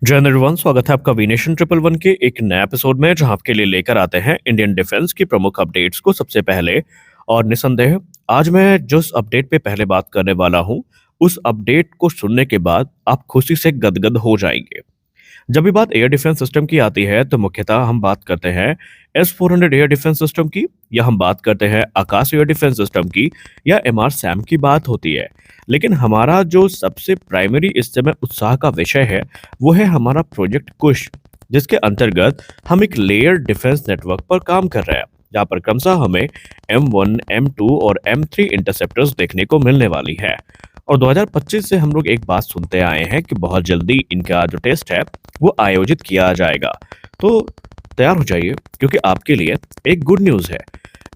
जय हिंद एवरीवन, स्वागत है आपका वीनेशन ट्रिपल वन के एक नए एपिसोड में जहां आपके लिए लेकर आते हैं इंडियन डिफेंस की प्रमुख अपडेट्स को सबसे पहले। और निसंदेह आज मैं जिस अपडेट पे पहले बात करने वाला हूं उस अपडेट को सुनने के बाद आप खुशी से गदगद हो जाएंगे। जब भी बात एयर डिफेंस सिस्टम की आती है तो मुख्यतः हम बात करते हैं S-400 एयर डिफेंस सिस्टम की, या हम बात करते हैं आकाश एयर डिफेंस सिस्टम की, या MR सैम की बात होती है। लेकिन हमारा जो सबसे प्राइमरी इस समय उत्साह का विषय है वो है हमारा प्रोजेक्ट कुश, जिसके अंतर्गत हम एक लेयर डिफेंस नेटवर्क पर काम कर रहे हैं, जहाँ पर क्रमशः हमें M1, M2 और M3 इंटरसेप्टर्स देखने को मिलने वाली है। और 2025 से हम लोग एक बात सुनते आए हैं कि बहुत जल्दी इनका जो टेस्ट है वो आयोजित किया जाएगा। तो तैयार हो जाइए, क्योंकि आपके लिए एक गुड न्यूज़ है।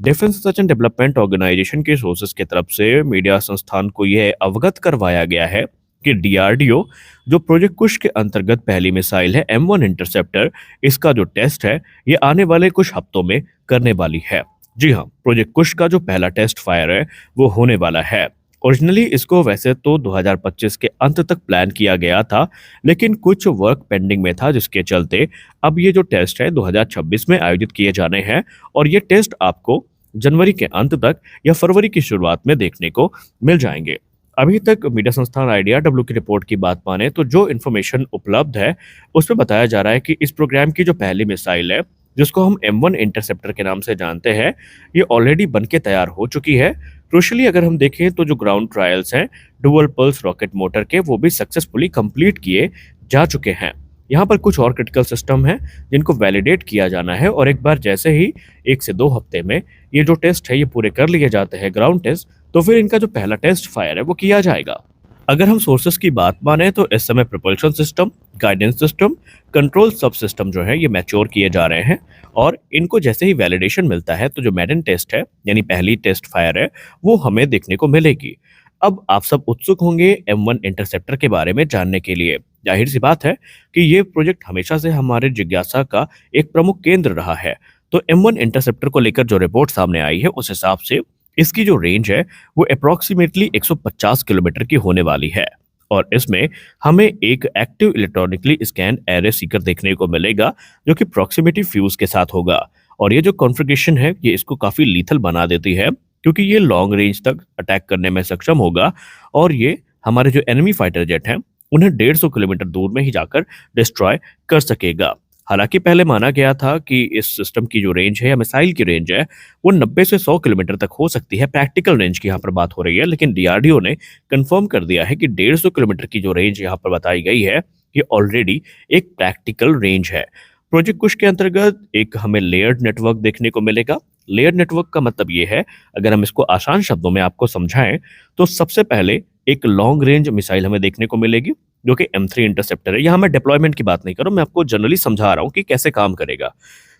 Defence research and development organisation के सोर्सेज की तरफ से मीडिया संस्थान को यह अवगत करवाया गया है कि DRDO जो प्रोजेक्ट कुश के अंतर्गत पहली मिसाइल है M1 इंटरसेप्टर, इसका जो टेस्ट है ये आने वाले कुछ हफ्तों में करने वाली है। जी हाँ, प्रोजेक्ट कुश का जो पहला टेस्ट फायर है वो होने वाला है। ओरिजिनली इसको वैसे तो 2025 के अंत तक प्लान किया गया था, लेकिन कुछ वर्क पेंडिंग में था, जिसके चलते अब ये जो टेस्ट है 2026 में आयोजित किए जाने हैं। और ये टेस्ट आपको जनवरी के अंत तक या फरवरी की शुरुआत में देखने को मिल जाएंगे। अभी तक मीडिया संस्थान IDRW की रिपोर्ट की बात माने तो जो इन्फॉर्मेशन उपलब्ध है उसमें बताया जा रहा है कि इस प्रोग्राम की जो पहली मिसाइल है, जिसको हम M1 इंटरसेप्टर के नाम से जानते हैं, ये ऑलरेडी बन के तैयार हो चुकी है। क्रूशली अगर हम देखें तो जो ग्राउंड ट्रायल्स हैं डुअल पल्स रॉकेट मोटर के, वो भी सक्सेसफुली कंप्लीट किए जा चुके हैं। यहाँ पर कुछ और क्रिटिकल सिस्टम हैं जिनको वैलिडेट किया जाना है, और एक बार जैसे ही 1 से 2 हफ्ते में ये जो टेस्ट है ये पूरे कर लिए जाते हैं ग्राउंड टेस्ट, तो फिर इनका जो पहला टेस्ट फायर है वो किया जाएगा। अगर हम सोर्सेस की बात माने तो इस समय propulsion system, guidance system, control सब सिस्टम जो है ये मैच्योर किए जा रहे हैं, और इनको जैसे ही वैलिडेशन मिलता है तो जो मेडन टेस्ट है यानी पहली टेस्ट फायर है वो हमें देखने को मिलेगी। अब आप सब उत्सुक होंगे M1 इंटरसेप्टर के बारे में जानने के लिए। जाहिर सी बात है कि ये प्रोजेक्ट हमेशा से हमारे जिज्ञासा का एक प्रमुख केंद्र रहा है। तो M1 इंटरसेप्टर को लेकर जो रिपोर्ट सामने आई है उस हिसाब से इसकी जो रेंज है वो अप्रोक्सीमेटली 150 किलोमीटर की होने वाली है। और इसमें हमें एक active electronically scan array Sikar देखने को मिलेगा, जो कि प्रॉक्सिमिटी फ्यूज के साथ होगा। और ये जो कॉन्फ़िगरेशन है ये इसको काफ़ी लीथल बना देती है, क्योंकि ये लॉन्ग रेंज तक अटैक करने में सक्षम होगा, और ये हमारे जो एनिमी फाइटर जेट हैं उन्हें 150 किलोमीटर दूर में ही जाकर डिस्ट्रॉय कर सकेगा। हालांकि पहले माना गया था कि इस सिस्टम की जो रेंज है या मिसाइल की रेंज है वो 90 से 100 किलोमीटर तक हो सकती है। प्रैक्टिकल रेंज की यहाँ पर बात हो रही है, लेकिन DRDO ने कंफर्म कर दिया है कि 150 किलोमीटर की जो रेंज यहाँ पर बताई गई है ये ऑलरेडी एक प्रैक्टिकल रेंज है। प्रोजेक्ट कुश के अंतर्गत एक हमें लेयर्ड नेटवर्क देखने को मिलेगा। लेयर नेटवर्क का मतलब ये है, अगर हम इसको आसान शब्दों में आपको समझाएं, तो सबसे पहले एक लॉन्ग रेंज मिसाइल हमें देखने को मिलेगी जो कि M3 इंटरसेप्टर है। यहाँ मैं डिप्लॉयमेंट की बात नहीं कर रहा हूँ, मैं आपको जनरली समझा रहा हूँ कि कैसे काम करेगा।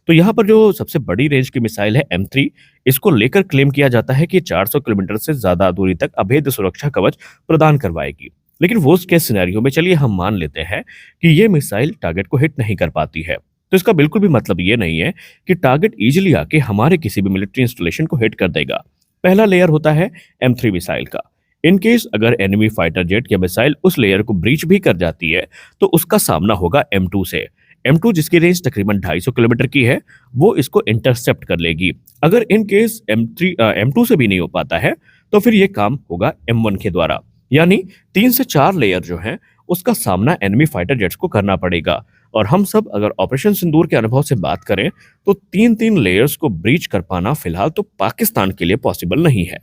तो यहाँ पर जो सबसे बड़ी रेंज की मिसाइल है M3, इसको लेकर क्लेम किया जाता है कि 400 किलोमीटर से ज्यादा दूरी तक अभेद्य सुरक्षा कवच प्रदान करवाएगी। लेकिन वर्स्ट केस सिनेरियो में चलिए हम मान लेते हैं कि ये मिसाइल टारगेट को हिट नहीं कर पाती है, तो इसका बिल्कुल भी मतलब ये नहीं है कि टारगेट इजीली आके हमारे किसी भी मिलिट्री इंस्टॉलेशन को हिट कर देगा। पहला लेयर होता है M3 मिसाइल का। इन केस अगर एनिमी फाइटर जेट या मिसाइल उस लेयर को ब्रीच भी कर जाती है तो उसका सामना होगा M2 से। M2 जिसकी रेंज तकरीबन 250 किलोमीटर की है, वो इसको इंटरसेप्ट कर लेगी। अगर इन केस M2 से भी नहीं हो पाता है तो फिर ये काम होगा M1 के द्वारा, यानी 3 से 4 लेयर जो है उसका सामना एनिमी फाइटर जेट्स को करना पड़ेगा। और हम सब अगर ऑपरेशन सिंदूर के अनुभव से बात करें तो 3 लेयर्स को ब्रीच कर पाना फिलहाल तो पाकिस्तान के लिए पॉसिबल नहीं है।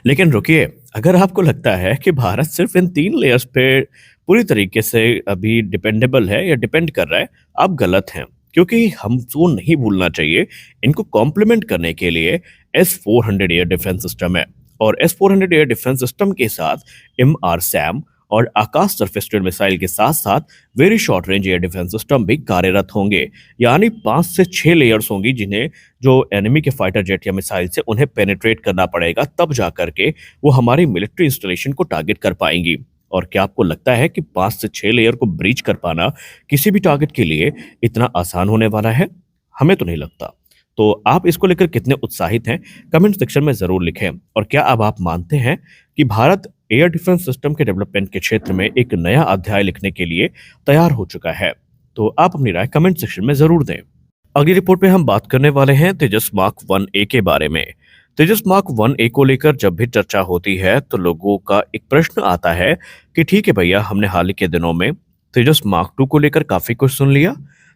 लेकिन रुकिए, अगर आपको लगता है कि भारत सिर्फ इन 3 लेयर्स पे पूरी तरीके से अभी डिपेंडेबल है या डिपेंड कर रहा है, आप गलत हैं। क्योंकि हमको नहीं भूलना चाहिए, इनको कॉम्प्लीमेंट करने के लिए S-400 एयर डिफेंस सिस्टम है, और S-400 एयर डिफेंस सिस्टम के साथ MR सैम और आकाश सरफेस टू एयर मिसाइल के साथ साथ very short range air defence system भी कार्यरत होंगे। यानी 5 से 6 लेयर्स होंगी जिन्हें जो एनिमी के फाइटर जेट या मिसाइल से उन्हें पेनिट्रेट करना पड़ेगा, तब जा करके वो हमारी मिलिट्री इंस्टॉलेशन को टारगेट कर पाएंगी। और क्या आपको लगता है कि 5 से 6 लेयर को ब्रीच कर पाना किसी भी टारगेट के लिए इतना आसान होने वाला है? हमें तो नहीं लगता। तो आप इसको लेकर कितने उत्साहित हैं, कमेंट सेक्शन में जरूर लिखें। और क्या अब आप मानते हैं कि भारत एयर डिफेंस सिस्टम के डेवलपमेंट के क्षेत्र में एक नया अध्याय लिखने के लिए तैयार हो चुका है? तो आप अपनी राय कमेंट सेक्शन में जरूर दें। अगली रिपोर्ट में हम बात करने वाले हैं तेजस मार्क 1A के बारे में। तेजस मार्क 1A को लेकर जब भी चर्चा होती है तो लोगों का एक प्रश्न आता है कि ठीक है भैया, हमने हाल ही के दिनों में तेजस मार्क 2 को लेकर काफी कुछ सुन लिया,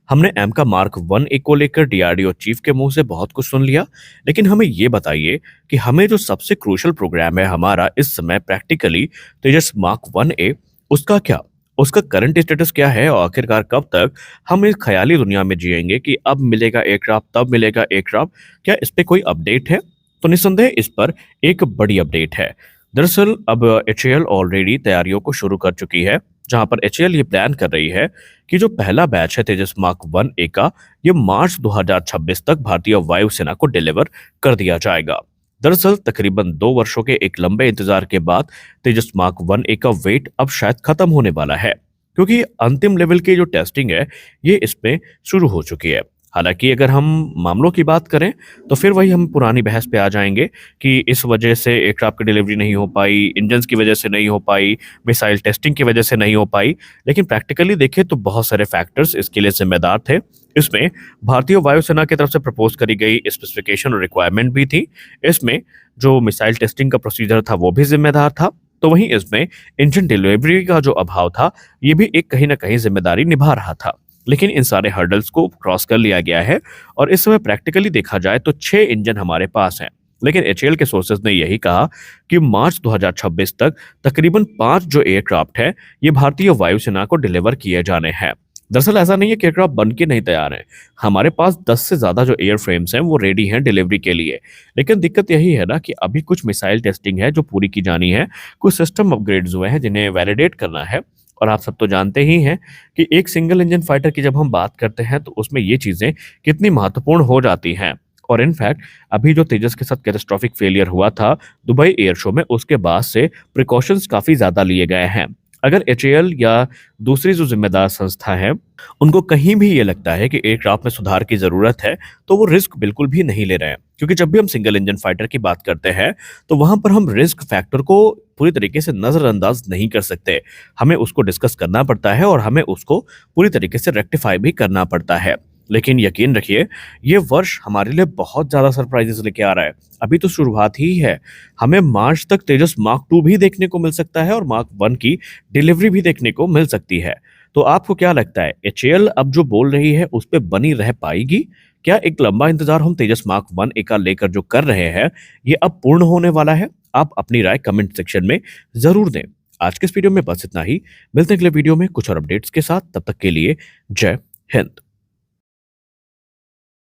हमने एम का मार्क 1A को लेकर डीआरडीओ चीफ के मुंह से बहुत कुछ सुन लिया, लेकिन हमें ये बताइए कि हमें जो सबसे क्रूशियल प्रोग्राम है हमारा इस समय प्रैक्टिकली तेजस मार्क 1A, उसका क्या, उसका करंट स्टेटस क्या है और आखिरकार कब तक हम इस ख्याली दुनिया में जिएंगे कि अब मिलेगा एयरक्राफ्ट, तब मिलेगा एयरक्राफ्ट, क्या इस पे कोई अपडेट है? तो निस्संदेह इस पर एक बड़ी अपडेट है। दरअसल अब एचएएल ऑलरेडी तैयारियों को शुरू कर चुकी है, जहां पर एचएएल ये प्लान कर रही है कि जो पहला बैच है तेजस मार्क 1A का, ये मार्च 2026 तक भारतीय वायुसेना को डिलीवर कर दिया जाएगा। दरअसल तकरीबन 2 वर्षों के एक लंबे इंतजार के बाद तेजस मार्क 1A का वेट अब शायद खत्म होने वाला है, क्योंकि अंतिम लेवल की जो टेस्टिंग है ये इसमें शुरू हो चुकी है। हालांकि अगर हम मामलों की बात करें तो फिर वही हम पुरानी बहस पे आ जाएंगे कि इस वजह से एयरक्राफ्ट की डिलीवरी नहीं हो पाई, इंजन्स की वजह से नहीं हो पाई, मिसाइल टेस्टिंग की वजह से नहीं हो पाई। लेकिन प्रैक्टिकली देखें तो बहुत सारे फैक्टर्स इसके लिए जिम्मेदार थे। इसमें भारतीय वायुसेना की तरफ से प्रपोज करी गई स्पेसिफिकेशन और रिक्वायरमेंट भी थी। इसमें जो मिसाइल टेस्टिंग का प्रोसीजर था वो भी जिम्मेदार था। तो वहीं इसमें इंजन डिलीवरी का जो अभाव था ये भी एक कहीं ना कहीं जिम्मेदारी निभा रहा था। लेकिन इन सारे हर्डल्स को क्रॉस कर लिया गया है और इस समय प्रैक्टिकली देखा जाए तो 6 इंजन हमारे पास हैं। लेकिन एचएएल के सोर्सेज ने यही कहा कि मार्च 2026 तक तकरीबन 5 जो एयरक्राफ्ट है ये भारतीय वायुसेना को डिलीवर किए जाने हैं। दरअसल ऐसा नहीं है कि एयरक्राफ्ट बन के नहीं तैयार हैं, हमारे पास 10 से ज्यादा जो एयर फ्रेम्स हैं वो रेडी हैं डिलीवरी के लिए। लेकिन दिक्कत यही है ना कि अभी कुछ मिसाइल टेस्टिंग है जो पूरी की जानी है, कुछ सिस्टम अपग्रेड्स हुए हैं जिन्हें वैलिडेट करना है। और आप सब तो जानते ही हैं कि एक सिंगल इंजन फाइटर की जब हम बात करते हैं तो उसमें ये चीजें कितनी महत्वपूर्ण हो जाती हैं। और इनफैक्ट अभी जो तेजस के साथ कैटास्ट्रॉफिक फेलियर हुआ था दुबई एयर शो में, उसके बाद से प्रिकॉशंस काफी ज्यादा लिए गए हैं। अगर एचएएल या दूसरी जो जिम्मेदार संस्था है उनको कहीं भी ये लगता है कि एयरक्राफ्ट में सुधार की जरूरत है तो वो रिस्क बिल्कुल भी नहीं ले रहे हैं, क्योंकि जब भी हम सिंगल इंजन फाइटर की बात करते हैं तो वहां पर हम रिस्क फैक्टर को पूरी तरीके से नजरअंदाज नहीं कर सकते। हमें उसको डिस्कस करना पड़ता है और हमें उसको पूरी तरीके से रेक्टिफाई भी करना पड़ता है। लेकिन यकीन रखिए ये वर्ष हमारे लिए बहुत ज्यादा सरप्राइजेस लेके आ रहा है। अभी तो शुरुआत ही है। हमें मार्च तक तेजस मार्क 2 भी देखने को मिल सकता है और मार्क 1 की डिलीवरी भी देखने को मिल सकती है। तो आपको क्या लगता है, एचएएल अब जो बोल रही है उस पर बनी रह पाएगी? क्या एक लंबा इंतजार हम तेजस मार्क 1A का लेकर जो कर रहे हैं ये अब पूर्ण होने वाला है? आप अपनी राय कमेंट सेक्शन में जरूर दें। आज के इस वीडियो में बस इतना ही। मिलते हैं अगले वीडियो में कुछ और अपडेट्स के साथ। तब तक के लिए जय हिंद।